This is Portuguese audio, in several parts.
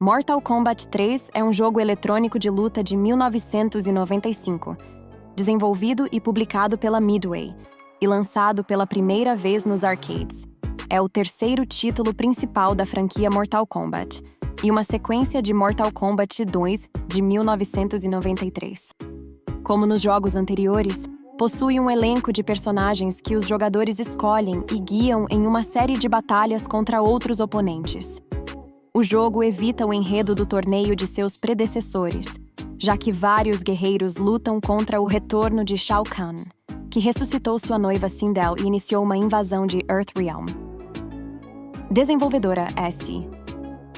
Mortal Kombat 3 é um jogo eletrônico de luta de 1995, desenvolvido e publicado pela Midway e lançado pela primeira vez nos arcades. É o terceiro título principal da franquia Mortal Kombat e uma sequência de Mortal Kombat 2 de 1993. Como nos jogos anteriores, possui um elenco de personagens que os jogadores escolhem e guiam em uma série de batalhas contra outros oponentes. O jogo evita o enredo do torneio de seus predecessores, já que vários guerreiros lutam contra o retorno de Shao Kahn, que ressuscitou sua noiva Sindel e iniciou uma invasão de Earthrealm. Desenvolvedora SC.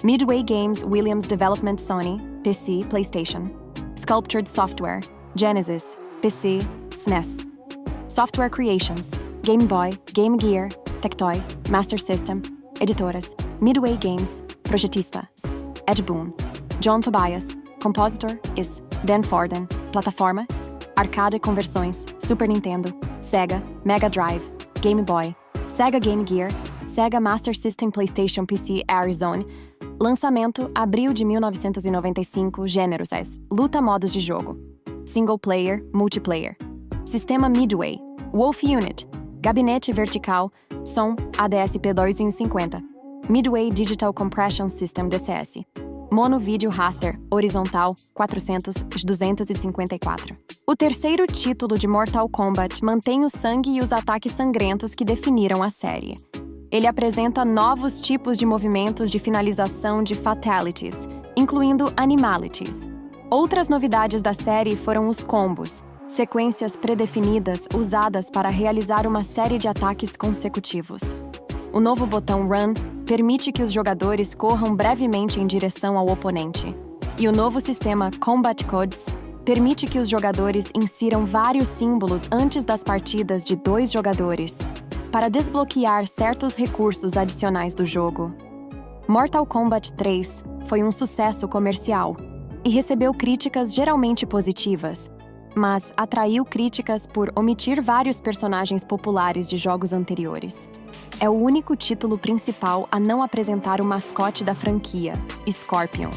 Midway Games Williams Development Sony, PC, PlayStation. Sculptured Software, Genesis, PC, SNES. Software Creations, Game Boy, Game Gear, Tectoy, Master System. Editoras, Midway Games, projetistas, Ed Boon. John Tobias, compositor is Dan Forden. Plataformas, arcade conversões, Super Nintendo, Sega, Mega Drive, Game Boy, Sega Game Gear, Sega Master System PlayStation PC Arizona. Lançamento, abril de 1995, gêneros luta, modos de jogo, single player, multiplayer. Sistema Midway, Wolf Unit, gabinete vertical, som ADSP250, Midway Digital Compression System DCS, mono vídeo raster, horizontal, 400/254. O terceiro título de Mortal Kombat mantém o sangue e os ataques sangrentos que definiram a série. Ele apresenta novos tipos de movimentos de finalização de fatalities, incluindo animalities. Outras novidades da série foram os combos, sequências predefinidas usadas para realizar uma série de ataques consecutivos. O novo botão Run permite que os jogadores corram brevemente em direção ao oponente. E o novo sistema Combat Codes permite que os jogadores insiram vários símbolos antes das partidas de 2 jogadores, para desbloquear certos recursos adicionais do jogo. Mortal Kombat 3 foi um sucesso comercial e recebeu críticas geralmente positivas, mas atraiu críticas por omitir vários personagens populares de jogos anteriores. É o único título principal a não apresentar o mascote da franquia, Scorpion.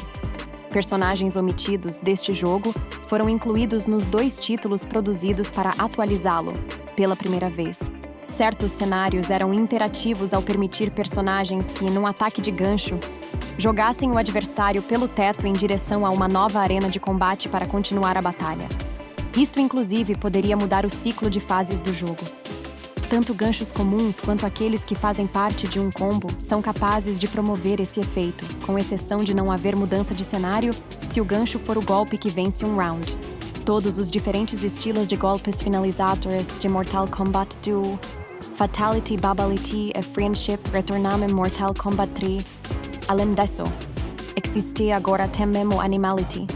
Personagens omitidos deste jogo foram incluídos nos 2 títulos produzidos para atualizá-lo, pela primeira vez. Certos cenários eram interativos ao permitir personagens que, num ataque de gancho, jogassem o adversário pelo teto em direção a uma nova arena de combate para continuar a batalha. Isto, inclusive, poderia mudar o ciclo de fases do jogo. Tanto ganchos comuns quanto aqueles que fazem parte de um combo são capazes de promover esse efeito, com exceção de não haver mudança de cenário se o gancho for o golpe que vence um round. Todos os diferentes estilos de golpes finalizadores de Mortal Kombat 2, Fatality, Babality e Friendship retornam em Mortal Kombat 3. Além disso, existe agora também o Animality.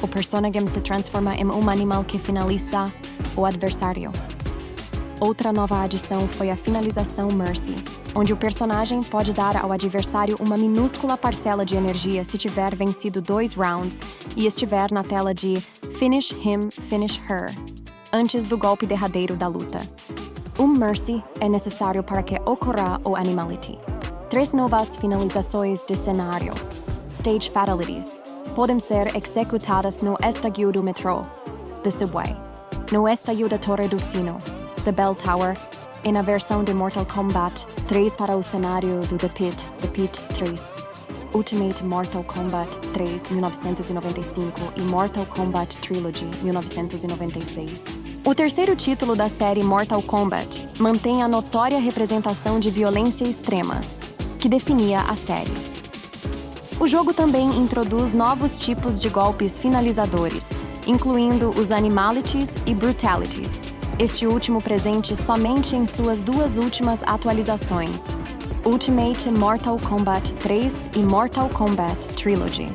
O personagem se transforma em um animal que finaliza o adversário. Outra nova adição foi a finalização Mercy, onde o personagem pode dar ao adversário uma minúscula parcela de energia se tiver vencido 2 rounds e estiver na tela de Finish Him, Finish Her, antes do golpe derradeiro da luta. Mercy é necessário para que ocorra o Animality. 3 novas finalizações de cenário, Stage Fatalities, podem ser executadas no estádio do metrô, The Subway, no estádio da Torre do Sino, The Bell Tower, e na versão de Mortal Kombat 3 para o cenário do The Pit 3, Ultimate Mortal Kombat 3, 1995 e Mortal Kombat Trilogy, 1996. O terceiro título da série Mortal Kombat mantém a notória representação de violência extrema, que definia a série. O jogo também introduz novos tipos de golpes finalizadores, incluindo os Animalities e Brutalities, este último presente somente em suas 2 últimas atualizações, Ultimate Mortal Kombat 3 e Mortal Kombat Trilogy.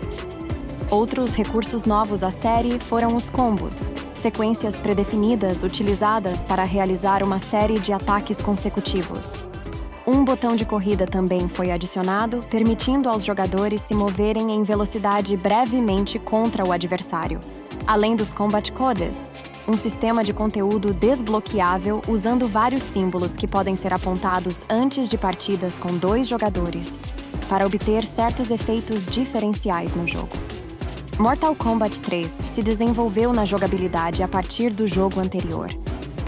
Outros recursos novos à série foram os combos, sequências predefinidas utilizadas para realizar uma série de ataques consecutivos. Um botão de corrida também foi adicionado, permitindo aos jogadores se moverem em velocidade brevemente contra o adversário. Além dos Combat Codes, um sistema de conteúdo desbloqueável usando vários símbolos que podem ser apontados antes de partidas com 2 jogadores, para obter certos efeitos diferenciais no jogo. Mortal Kombat 3 se desenvolveu na jogabilidade a partir do jogo anterior.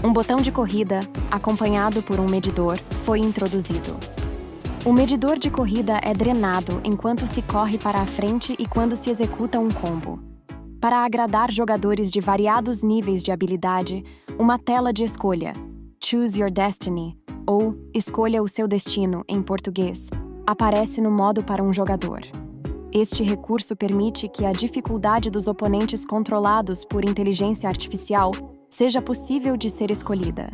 Um botão de corrida, acompanhado por um medidor, foi introduzido. O medidor de corrida é drenado enquanto se corre para a frente e quando se executa um combo. Para agradar jogadores de variados níveis de habilidade, uma tela de escolha, Choose Your Destiny, ou Escolha o seu destino em português, aparece no modo para um jogador. Este recurso permite que a dificuldade dos oponentes controlados por inteligência artificial seja possível de ser escolhida.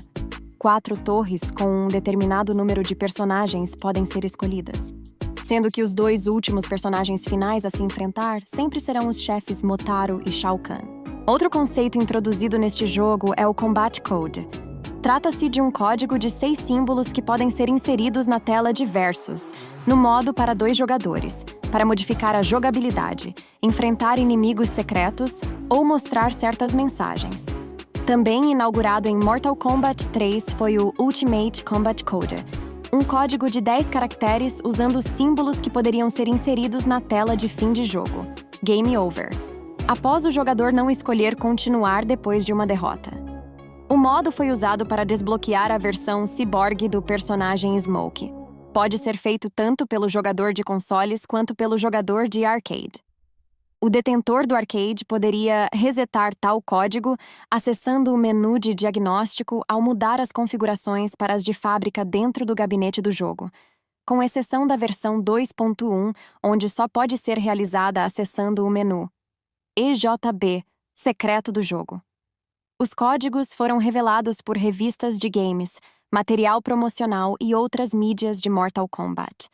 4 torres com um determinado número de personagens podem ser escolhidas, sendo que os 2 últimos personagens finais a se enfrentar sempre serão os chefes Motaro e Shao Kahn. Outro conceito introduzido neste jogo é o Combat Code. Trata-se de um código de 6 símbolos que podem ser inseridos na tela de versus, no modo para 2 jogadores, para modificar a jogabilidade, enfrentar inimigos secretos ou mostrar certas mensagens. Também inaugurado em Mortal Kombat 3 foi o Ultimate Combat Code, um código de 10 caracteres usando símbolos que poderiam ser inseridos na tela de fim de jogo, Game Over, após o jogador não escolher continuar depois de uma derrota. O modo foi usado para desbloquear a versão Cyborg do personagem Smoke. Pode ser feito tanto pelo jogador de consoles quanto pelo jogador de arcade. O detentor do arcade poderia resetar tal código acessando o menu de diagnóstico ao mudar as configurações para as de fábrica dentro do gabinete do jogo, com exceção da versão 2.1, onde só pode ser realizada acessando o menu EJB, secreto do jogo. Os códigos foram revelados por revistas de games, material promocional e outras mídias de Mortal Kombat.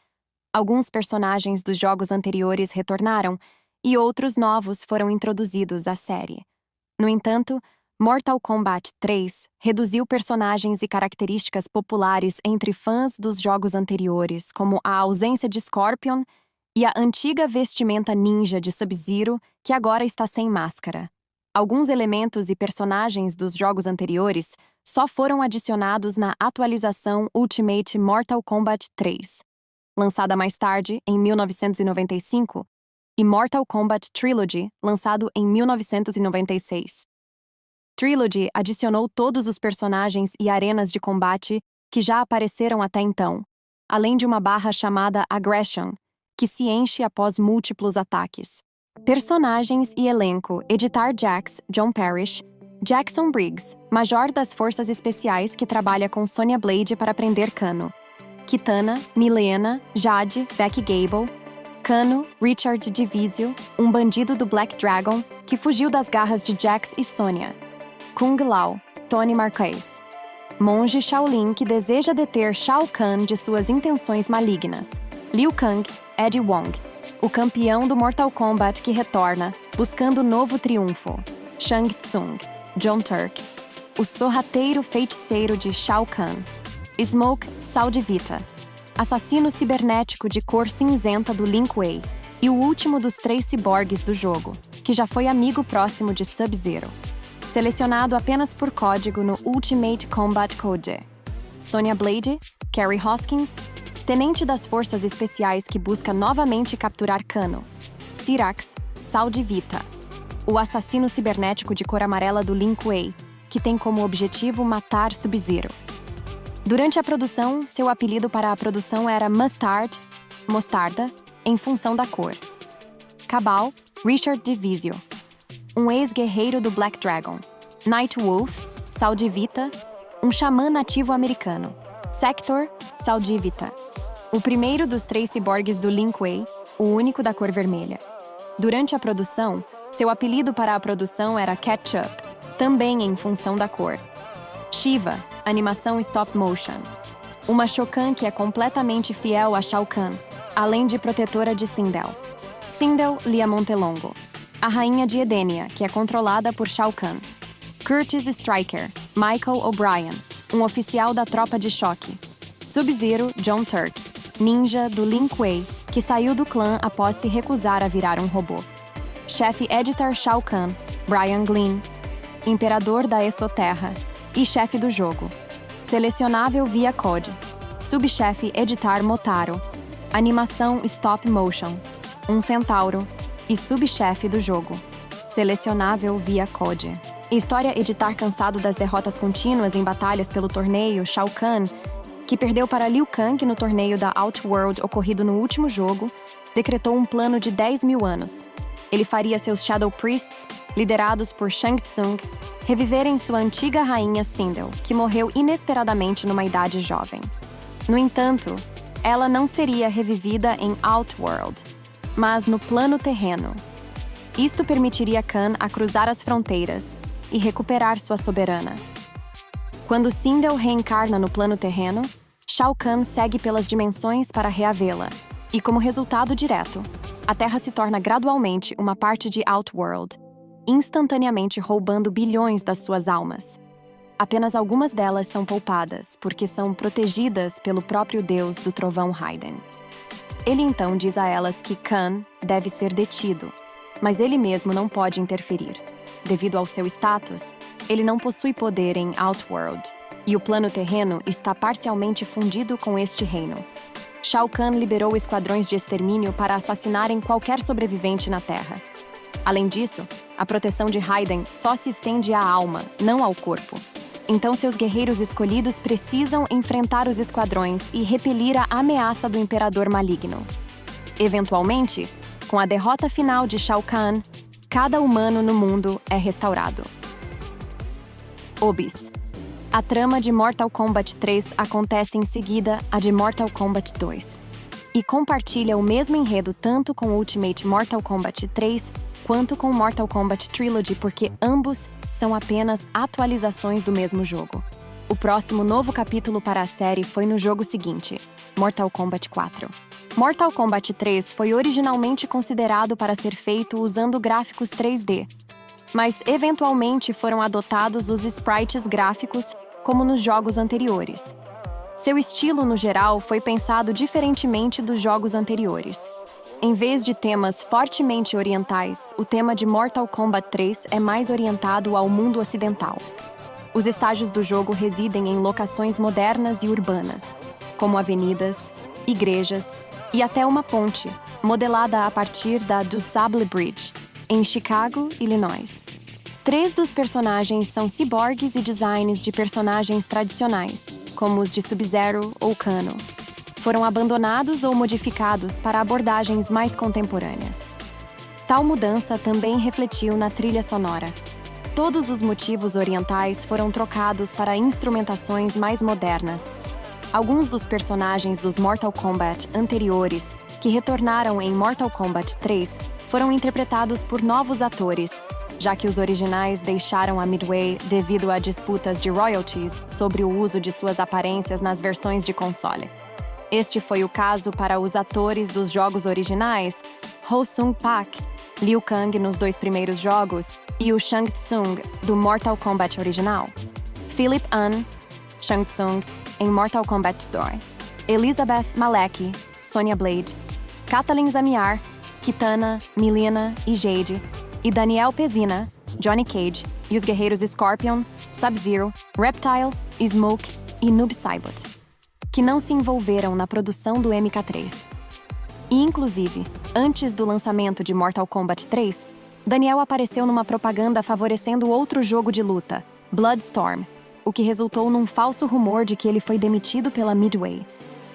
Alguns personagens dos jogos anteriores retornaram e outros novos foram introduzidos à série. No entanto, Mortal Kombat 3 reduziu personagens e características populares entre fãs dos jogos anteriores, como a ausência de Scorpion e a antiga vestimenta ninja de Sub-Zero, que agora está sem máscara. Alguns elementos e personagens dos jogos anteriores só foram adicionados na atualização Ultimate Mortal Kombat 3, lançada mais tarde, em 1995, e Mortal Kombat Trilogy, lançado em 1996. Trilogy adicionou todos os personagens e arenas de combate que já apareceram até então, além de uma barra chamada Aggression, que se enche após múltiplos ataques. Personagens e elenco: Editar Jax, John Parrish, Jackson Briggs, Major das Forças Especiais que trabalha com Sonya Blade para prender Kano, Kitana, Milena, Jade, Becky Gable, Kano, Richard Divisio, um bandido do Black Dragon que fugiu das garras de Jax e Sonya, Kung Lao, Tony Marquez, monge Shaolin que deseja deter Shao Kahn de suas intenções malignas, Liu Kang, Eddie Wong, o campeão do Mortal Kombat que retorna, buscando novo triunfo, Shang Tsung, John Turk, o sorrateiro feiticeiro de Shao Kahn, Smoke Saudivita, assassino cibernético de cor cinzenta do Lin Kuei e o último dos 3 ciborgues do jogo, que já foi amigo próximo de Sub-Zero. Selecionado apenas por código no Ultimate Combat Code. Sonya Blade, Carrie Hoskins, tenente das forças especiais que busca novamente capturar Kano, Cyrax, Saudivita, o assassino cibernético de cor amarela do Lin Kuei, que tem como objetivo matar Sub-Zero. Durante a produção, seu apelido para a produção era Mustard, mostarda, em função da cor. Cabal, Richard Divisio, um ex-guerreiro do Black Dragon. Nightwolf, Saudivita, um xamã nativo americano. Sector, Saudivita, o primeiro dos 3 ciborgues do Lin Kuei, o único da cor vermelha. Durante a produção, seu apelido para a produção era Ketchup, também em função da cor. Shiva, animação stop motion. Uma Shokan que é completamente fiel a Shao Kahn, além de protetora de Sindel. Sindel Lia Montelongo, a rainha de Edenia, que é controlada por Shao Kahn. Curtis Stryker, Michael O'Brien, um oficial da tropa de choque. Sub-Zero John Turk, ninja do Lin Kuei, que saiu do clã após se recusar a virar um robô. Chefe Editor Shao Kahn, Brian Glynn, imperador da Exoterra e chefe do jogo. Selecionável via COD. Subchefe Editar Motaro, Animação stop motion, um centauro e subchefe do jogo, selecionável via code. História: editar. Cansado das derrotas contínuas em batalhas pelo torneio, Shao Kahn, que perdeu para Liu Kang no torneio da Outworld ocorrido no último jogo, decretou um plano de 10.000 anos. Ele faria seus Shadow Priests, liderados por Shang Tsung, reviverem sua antiga rainha Sindel, que morreu inesperadamente numa idade jovem. No entanto, ela não seria revivida em Outworld, mas no plano terreno. Isto permitiria Kahn a cruzar as fronteiras e recuperar sua soberana. Quando Sindel reencarna no plano terreno, Shao Kahn segue pelas dimensões para reavê-la, e como resultado direto, a Terra se torna gradualmente uma parte de Outworld, instantaneamente roubando bilhões das suas almas. Apenas algumas delas são poupadas, porque são protegidas pelo próprio deus do trovão Raiden. Ele então diz a elas que Kahn deve ser detido, mas ele mesmo não pode interferir. Devido ao seu status, ele não possui poder em Outworld, e o plano terreno está parcialmente fundido com este reino. Shao Kahn liberou esquadrões de extermínio para assassinarem qualquer sobrevivente na Terra. Além disso, a proteção de Raiden só se estende à alma, não ao corpo. Então seus guerreiros escolhidos precisam enfrentar os esquadrões e repelir a ameaça do Imperador Maligno. Eventualmente, com a derrota final de Shao Kahn, cada humano no mundo é restaurado. Obis. A trama de Mortal Kombat 3 acontece em seguida à de Mortal Kombat 2 e compartilha o mesmo enredo tanto com Ultimate Mortal Kombat 3 quanto com Mortal Kombat Trilogy, porque ambos são apenas atualizações do mesmo jogo. O próximo novo capítulo para a série foi no jogo seguinte, Mortal Kombat 4. Mortal Kombat 3 foi originalmente considerado para ser feito usando gráficos 3D, mas eventualmente foram adotados os sprites gráficos como nos jogos anteriores. Seu estilo, no geral, foi pensado diferentemente dos jogos anteriores. Em vez de temas fortemente orientais, o tema de Mortal Kombat 3 é mais orientado ao mundo ocidental. Os estágios do jogo residem em locações modernas e urbanas, como avenidas, igrejas e até uma ponte, modelada a partir da DuSable Bridge, em Chicago, Illinois. 3 dos personagens são ciborgues e designs de personagens tradicionais, como os de Sub-Zero ou Kano. Foram abandonados ou modificados para abordagens mais contemporâneas. Tal mudança também refletiu na trilha sonora. Todos os motivos orientais foram trocados para instrumentações mais modernas. Alguns dos personagens dos Mortal Kombat anteriores, que retornaram em Mortal Kombat 3, foram interpretados por novos atores, já que os originais deixaram a Midway devido a disputas de royalties sobre o uso de suas aparências nas versões de console. Este foi o caso para os atores dos jogos originais, Ho Sung Pak, Liu Kang nos 2 primeiros jogos e o Shang Tsung do Mortal Kombat original, Philip An, Shang Tsung em Mortal Kombat 2, Elizabeth Maleki, Sonya Blade, Katalin Zamiar, Kitana, Mileena e Jade, e Daniel Pezina, Johnny Cage e os guerreiros Scorpion, Sub-Zero, Reptile, Smoke e Noob Saibot, que não se envolveram na produção do MK3. E, inclusive, antes do lançamento de Mortal Kombat 3, Daniel apareceu numa propaganda favorecendo outro jogo de luta, Bloodstorm, o que resultou num falso rumor de que ele foi demitido pela Midway.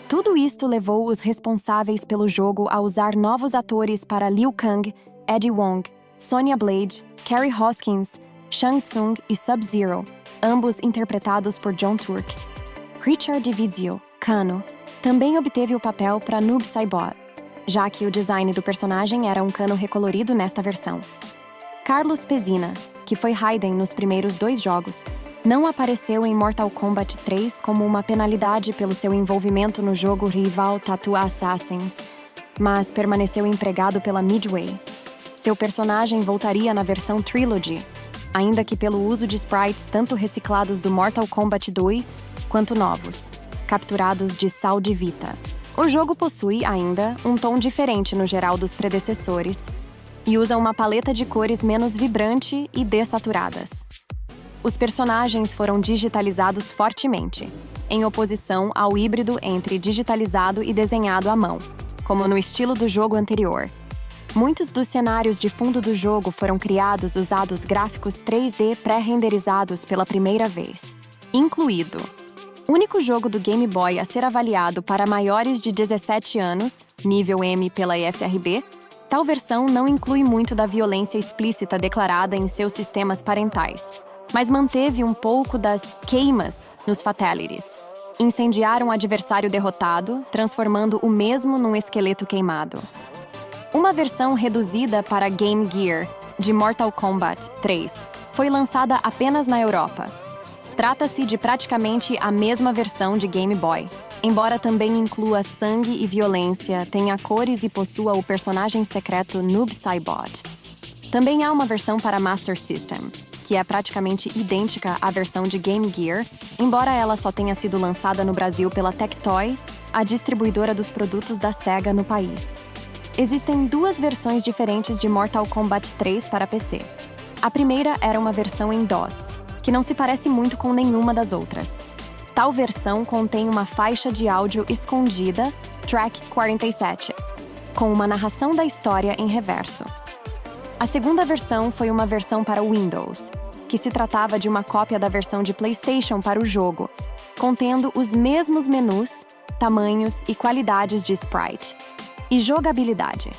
Tudo isto levou os responsáveis pelo jogo a usar novos atores para Liu Kang, Eddie Wong, Sonya Blade, Carrie Hoskins, Shang Tsung e Sub-Zero, ambos interpretados por John Turk. Richard DiVizio, Kano, também obteve o papel para Noob Saibot, já que o design do personagem era um Kano recolorido nesta versão. Carlos Pezina, que foi Raiden nos primeiros 2 jogos, não apareceu em Mortal Kombat 3 como uma penalidade pelo seu envolvimento no jogo rival Tattoo Assassins, mas permaneceu empregado pela Midway. Seu personagem voltaria na versão Trilogy, ainda que pelo uso de sprites tanto reciclados do Mortal Kombat 2 quanto novos, capturados de Sal de Vita. O jogo possui, ainda, um tom diferente no geral dos predecessores e usa uma paleta de cores menos vibrante e dessaturadas. Os personagens foram digitalizados fortemente, em oposição ao híbrido entre digitalizado e desenhado à mão. como no estilo do jogo anterior. Muitos dos cenários de fundo do jogo foram criados usando gráficos 3D pré-renderizados pela primeira vez, incluído. Único jogo do Game Boy a ser avaliado para maiores de 17 anos, nível M pela ESRB, tal versão não inclui muito da violência explícita declarada em seus sistemas parentais, mas manteve um pouco das queimas nos fatalities. Incendiar um adversário derrotado, transformando o mesmo num esqueleto queimado. Uma versão reduzida para Game Gear de Mortal Kombat 3 foi lançada apenas na Europa. Trata-se de praticamente a mesma versão de Game Boy, embora também inclua sangue e violência, tenha cores e possua o personagem secreto Noob Saibot. Também há uma versão para Master System, que é praticamente idêntica à versão de Game Gear, embora ela só tenha sido lançada no Brasil pela Tectoy, a distribuidora dos produtos da Sega no país. Existem duas versões diferentes de Mortal Kombat 3 para PC. A primeira era uma versão em DOS, que não se parece muito com nenhuma das outras. Tal versão contém uma faixa de áudio escondida, Track 47, com uma narração da história em reverso. A segunda versão foi uma versão para Windows, que se tratava de uma cópia da versão de PlayStation para o jogo, contendo os mesmos menus, tamanhos e qualidades de sprite. E jogabilidade.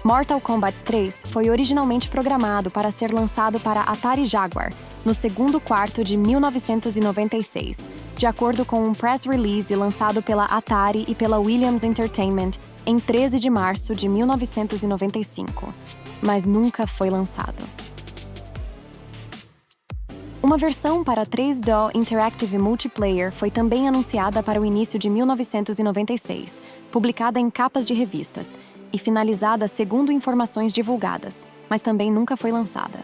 Mortal Kombat 3 foi originalmente programado para ser lançado para Atari Jaguar no segundo quarto de 1996, de acordo com um press release lançado pela Atari e pela Williams Entertainment em 13 de março de 1995, mas nunca foi lançado. Uma versão para 3DO Interactive Multiplayer foi também anunciada para o início de 1996, publicada em capas de revistas, e finalizada segundo informações divulgadas, mas também nunca foi lançada.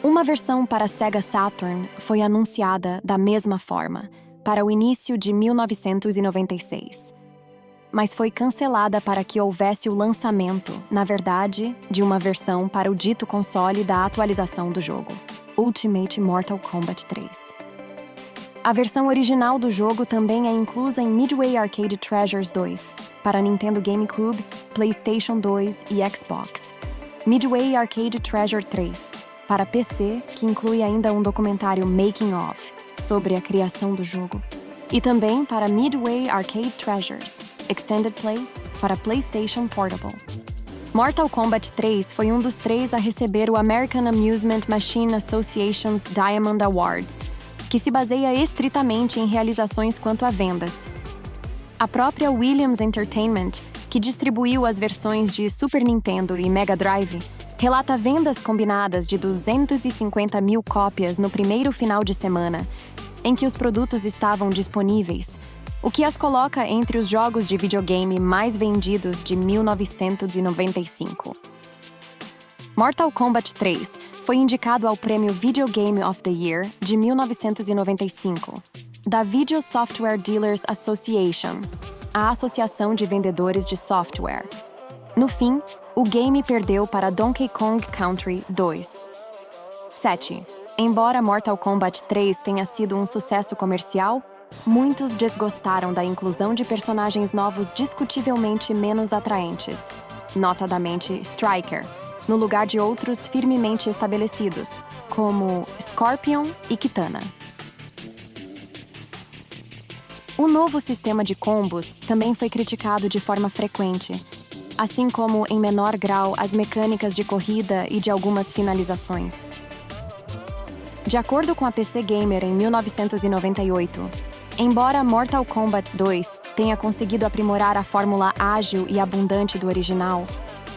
Uma versão para Sega Saturn foi anunciada da mesma forma, para o início de 1996, mas foi cancelada para que houvesse o lançamento, na verdade, de uma versão para o dito console da atualização do jogo. Ultimate Mortal Kombat 3. A versão original do jogo também é inclusa em Midway Arcade Treasures 2, para Nintendo GameCube, PlayStation 2 e Xbox. Midway Arcade Treasure 3, para PC, que inclui ainda um documentário Making of, sobre a criação do jogo. E também para Midway Arcade Treasures, Extended Play, para PlayStation Portable. Mortal Kombat 3 foi um dos 3 a receber o American Amusement Machine Association's Diamond Awards, que se baseia estritamente em realizações quanto a vendas. A própria Williams Entertainment, que distribuiu as versões de Super Nintendo e Mega Drive, relata vendas combinadas de 250 mil cópias no primeiro final de semana, em que os produtos estavam disponíveis, o que as coloca entre os jogos de videogame mais vendidos de 1995. Mortal Kombat 3 foi indicado ao prêmio Video Game of the Year de 1995, da Video Software Dealers Association, a Associação de Vendedores de Software. No fim, o game perdeu para Donkey Kong Country 2. 7. Embora Mortal Kombat 3 tenha sido um sucesso comercial, muitos desgostaram da inclusão de personagens novos discutivelmente menos atraentes, notadamente Striker, no lugar de outros firmemente estabelecidos, como Scorpion e Kitana. O novo sistema de combos também foi criticado de forma frequente, assim como, em menor grau, as mecânicas de corrida e de algumas finalizações. De acordo com a PC Gamer em 1998, embora Mortal Kombat 2 tenha conseguido aprimorar a fórmula ágil e abundante do original,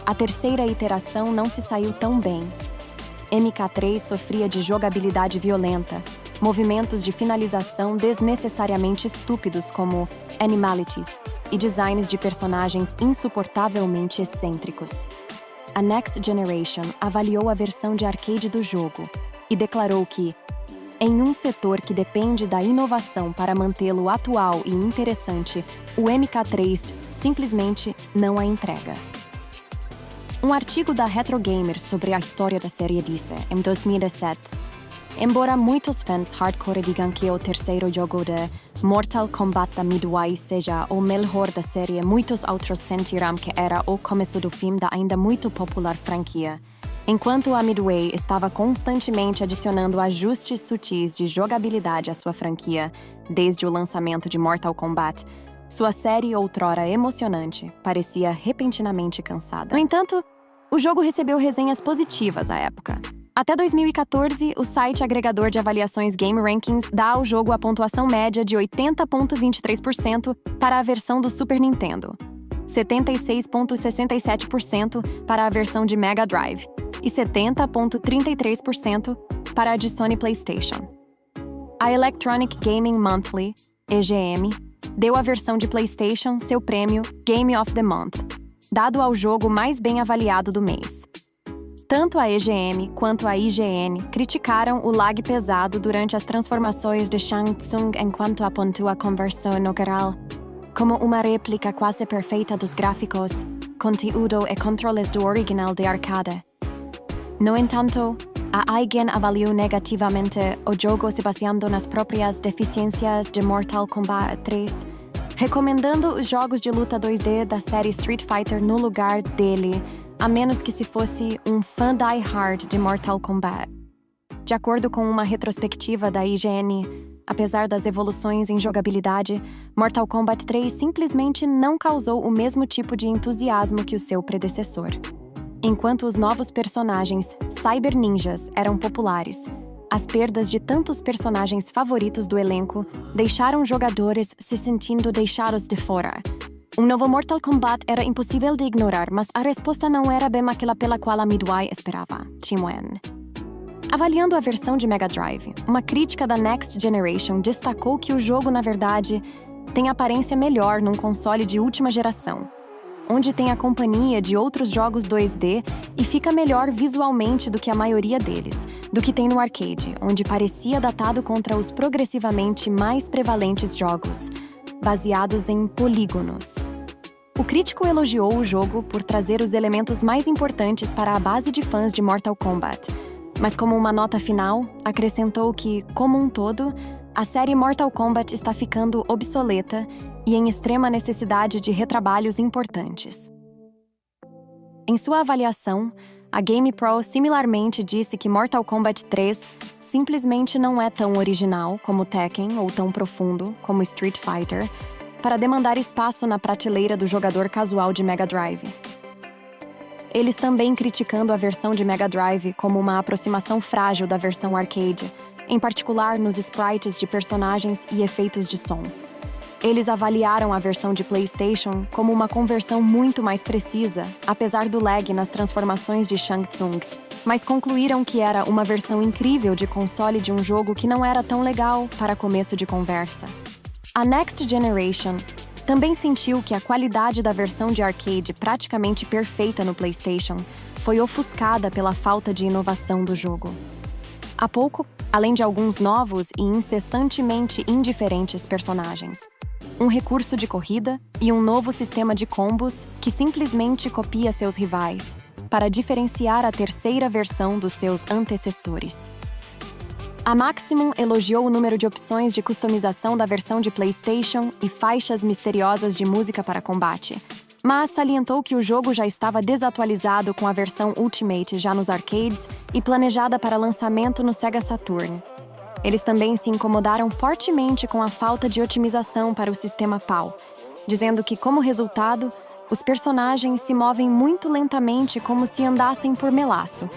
a terceira iteração não se saiu tão bem. MK3 sofria de jogabilidade violenta, movimentos de finalização desnecessariamente estúpidos como animalities e designs de personagens insuportavelmente excêntricos. A Next Generation avaliou a versão de arcade do jogo e declarou que, em um setor que depende da inovação para mantê-lo atual e interessante, o MK3 simplesmente não a entrega. Um artigo da Retro Gamer sobre a história da série disse, em 2007, Embora muitos fãs hardcore digam que o terceiro jogo de Mortal Kombat da Midway seja o melhor da série, muitos outros sentiram que era o começo do fim da ainda muito popular franquia. Enquanto a Midway estava constantemente adicionando ajustes sutis de jogabilidade à sua franquia desde o lançamento de Mortal Kombat, sua série outrora emocionante parecia repentinamente cansada. No entanto, o jogo recebeu resenhas positivas à época. Até 2014, o site agregador de avaliações Game Rankings dá ao jogo a pontuação média de 80,23% para a versão do Super Nintendo, 76,67% para a versão de Mega Drive e 70,33% para a de Sony PlayStation. A Electronic Gaming Monthly, EGM, deu à versão de PlayStation seu prêmio Game of the Month, dado ao jogo mais bem avaliado do mês. Tanto a EGM quanto a IGN criticaram o lag pesado durante as transformações de Shang Tsung enquanto apontou a conversão no geral como uma réplica quase perfeita dos gráficos, conteúdo e controles do original de arcade. No entanto, a IGN avaliou negativamente o jogo se baseando nas próprias deficiências de Mortal Kombat 3, recomendando os jogos de luta 2D da série Street Fighter no lugar dele, a menos que se fosse um fã die-hard de Mortal Kombat. De acordo com uma retrospectiva da IGN, apesar das evoluções em jogabilidade, Mortal Kombat 3 simplesmente não causou o mesmo tipo de entusiasmo que o seu predecessor. Enquanto os novos personagens Cyber Ninjas eram populares, as perdas de tantos personagens favoritos do elenco deixaram jogadores se sentindo deixados de fora. Um novo Mortal Kombat era impossível de ignorar, mas a resposta não era bem aquela pela qual a Midway esperava. Team Wen. Avaliando a versão de Mega Drive, uma crítica da Next Generation destacou que o jogo, na verdade, tem aparência melhor num console de última geração, onde tem a companhia de outros jogos 2D e fica melhor visualmente do que a maioria deles, do que tem no arcade, onde parecia datado contra os progressivamente mais prevalentes jogos, baseados em polígonos. O crítico elogiou o jogo por trazer os elementos mais importantes para a base de fãs de Mortal Kombat, mas como uma nota final, acrescentou que, como um todo, a série Mortal Kombat está ficando obsoleta e em extrema necessidade de retrabalhos importantes. Em sua avaliação, a GamePro similarmente disse que Mortal Kombat 3 simplesmente não é tão original como Tekken ou tão profundo como Street Fighter para demandar espaço na prateleira do jogador casual de Mega Drive. Eles também criticando a versão de Mega Drive como uma aproximação frágil da versão arcade, em particular nos sprites de personagens e efeitos de som. Eles avaliaram a versão de PlayStation como uma conversão muito mais precisa, apesar do lag nas transformações de Shang Tsung, mas concluíram que era uma versão incrível de console de um jogo que não era tão legal para começo de conversa. A Next Generation também sentiu que a qualidade da versão de arcade praticamente perfeita no PlayStation foi ofuscada pela falta de inovação do jogo. Há pouco, além de alguns novos e incessantemente indiferentes personagens, um recurso de corrida e um novo sistema de combos que simplesmente copia seus rivais, para diferenciar a terceira versão dos seus antecessores. A Maximum elogiou o número de opções de customização da versão de PlayStation e faixas misteriosas de música para combate, mas salientou que o jogo já estava desatualizado com a versão Ultimate já nos arcades e planejada para lançamento no Sega Saturn. Eles também se incomodaram fortemente com a falta de otimização para o sistema PAL, dizendo que, como resultado, os personagens se movem muito lentamente como se andassem por melaço,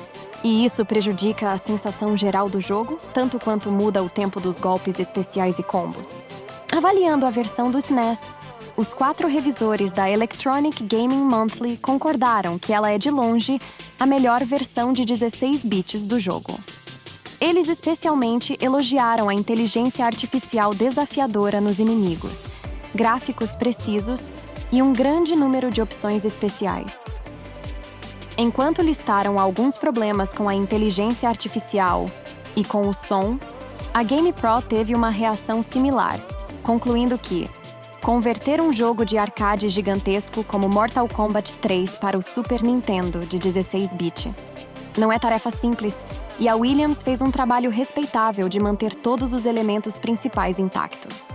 e isso prejudica a sensação geral do jogo, tanto quanto muda o tempo dos golpes especiais e combos. Avaliando a versão do SNES, os 4 revisores da Electronic Gaming Monthly concordaram que ela é, de longe, a melhor versão de 16 bits do jogo. Eles especialmente elogiaram a inteligência artificial desafiadora nos inimigos, gráficos precisos e um grande número de opções especiais. Enquanto listaram alguns problemas com a inteligência artificial e com o som, a GamePro teve uma reação similar, concluindo que converter um jogo de arcade gigantesco como Mortal Kombat 3 para o Super Nintendo de 16-bit. Não é tarefa simples, e a Williams fez um trabalho respeitável de manter todos os elementos principais intactos.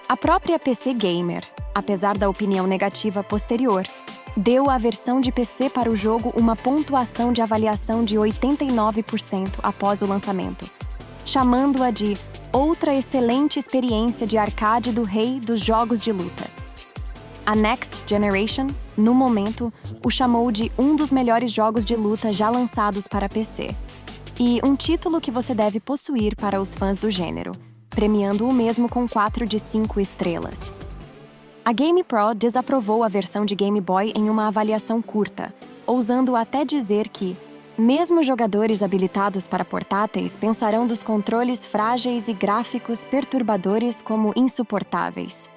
A própria PC Gamer, apesar da opinião negativa posterior, deu à versão de PC para o jogo uma pontuação de avaliação de 89% após o lançamento, chamando-a de outra excelente experiência de arcade do rei dos jogos de luta. A Next Generation, no momento, o chamou de um dos melhores jogos de luta já lançados para PC, e um título que você deve possuir para os fãs do gênero, premiando o mesmo com 4 de 5 estrelas. A GamePro desaprovou a versão de Game Boy em uma avaliação curta, ousando até dizer que, mesmo jogadores habilitados para portáteis pensarão dos controles frágeis e gráficos perturbadores como insuportáveis.